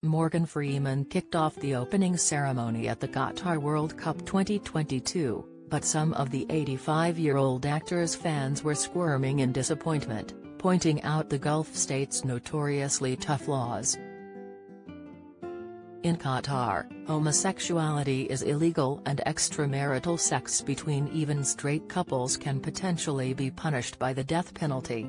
Morgan Freeman kicked off the opening ceremony at the Qatar World Cup 2022, but some of the 85-year-old actor's fans were squirming in disappointment, pointing out the Gulf state's notoriously tough laws. In Qatar, homosexuality is illegal and extramarital sex between even straight couples can potentially be punished by the death penalty.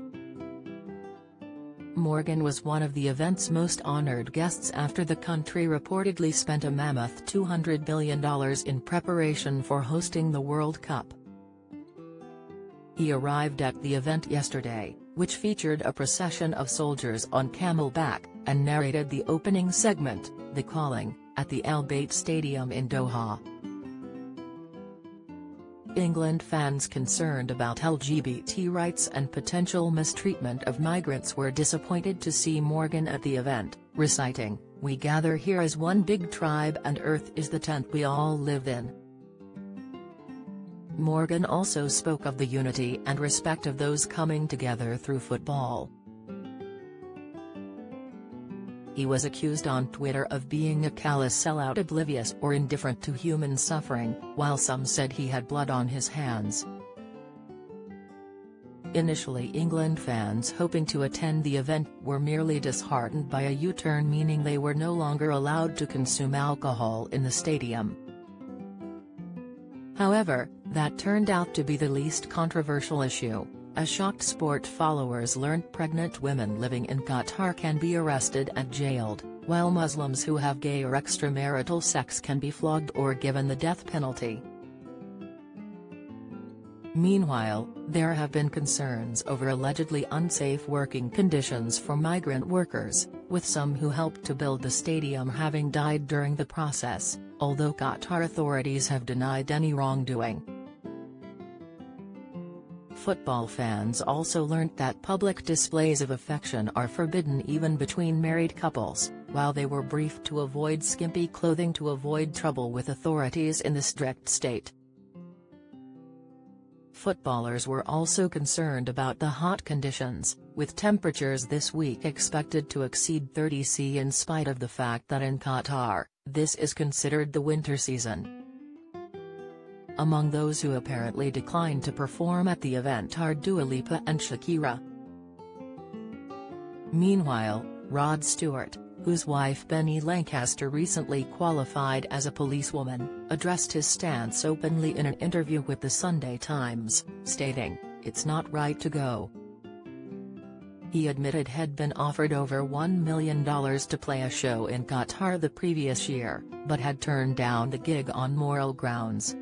Morgan was one of the event's most honored guests after the country reportedly spent a mammoth $200 billion in preparation for hosting the World Cup. He arrived at the event yesterday, which featured a procession of soldiers on camelback, and narrated the opening segment, The Calling, at the Al Bayt Stadium in Doha. England fans concerned about LGBT rights and potential mistreatment of migrants were disappointed to see Morgan at the event, reciting, "We gather here as one big tribe and Earth is the tent we all live in." Morgan also spoke of the unity and respect of those coming together through football. He was accused on Twitter of being a callous sellout, oblivious or indifferent to human suffering, while some said he had blood on his hands. Initially, England fans hoping to attend the event were merely disheartened by a U-turn, meaning they were no longer allowed to consume alcohol in the stadium. However, that turned out to be the least controversial issue. As shocked sport followers learned pregnant women living in Qatar can be arrested and jailed, while Muslims who have gay or extramarital sex can be flogged or given the death penalty. Meanwhile, there have been concerns over allegedly unsafe working conditions for migrant workers, with some who helped to build the stadium having died during the process, although Qatar authorities have denied any wrongdoing. Football fans also learnt that public displays of affection are forbidden even between married couples, while they were briefed to avoid skimpy clothing to avoid trouble with authorities in the strict state. Footballers were also concerned about the hot conditions, with temperatures this week expected to exceed 30 degrees in spite of the fact that in Qatar, this is considered the winter season. Among those who apparently declined to perform at the event are Dua Lipa and Shakira. Meanwhile, Rod Stewart, whose wife Benny Lancaster recently qualified as a policewoman, addressed his stance openly in an interview with the Sunday Times, stating, "It's not right to go." He admitted he'd been offered over $1 million to play a show in Qatar the previous year, but had turned down the gig on moral grounds.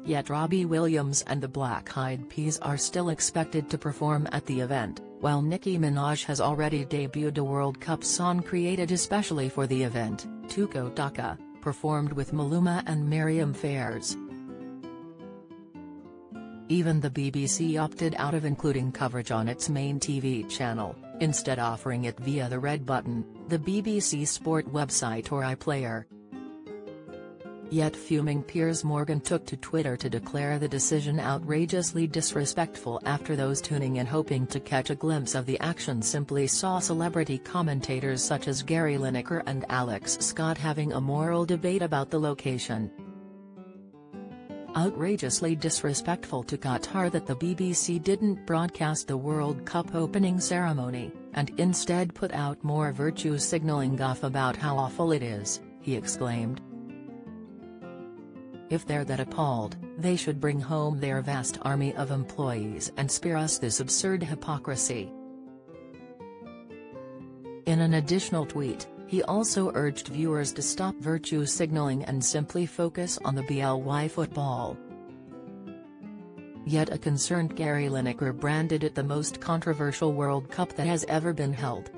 Yet Robbie Williams and the Black Eyed Peas are still expected to perform at the event, while Nicki Minaj has already debuted a World Cup song created especially for the event, Tuko Taka, performed with Maluma and Mariam Fares. Even the BBC opted out of including coverage on its main TV channel, instead offering it via the Red Button, the BBC Sport website or iPlayer. Yet fuming Piers Morgan took to Twitter to declare the decision outrageously disrespectful after those tuning in hoping to catch a glimpse of the action simply saw celebrity commentators such as Gary Lineker and Alex Scott having a moral debate about the location. Outrageously disrespectful to Qatar that the BBC didn't broadcast the World Cup opening ceremony, and instead put out more virtue-signaling guff about how awful it is, he exclaimed. "If they're that appalled, they should bring home their vast army of employees and spare us this absurd hypocrisy." In an additional tweet, he also urged viewers to stop virtue signaling and simply focus on the BLY football. Yet a concerned Gary Lineker branded it the most controversial World Cup that has ever been held.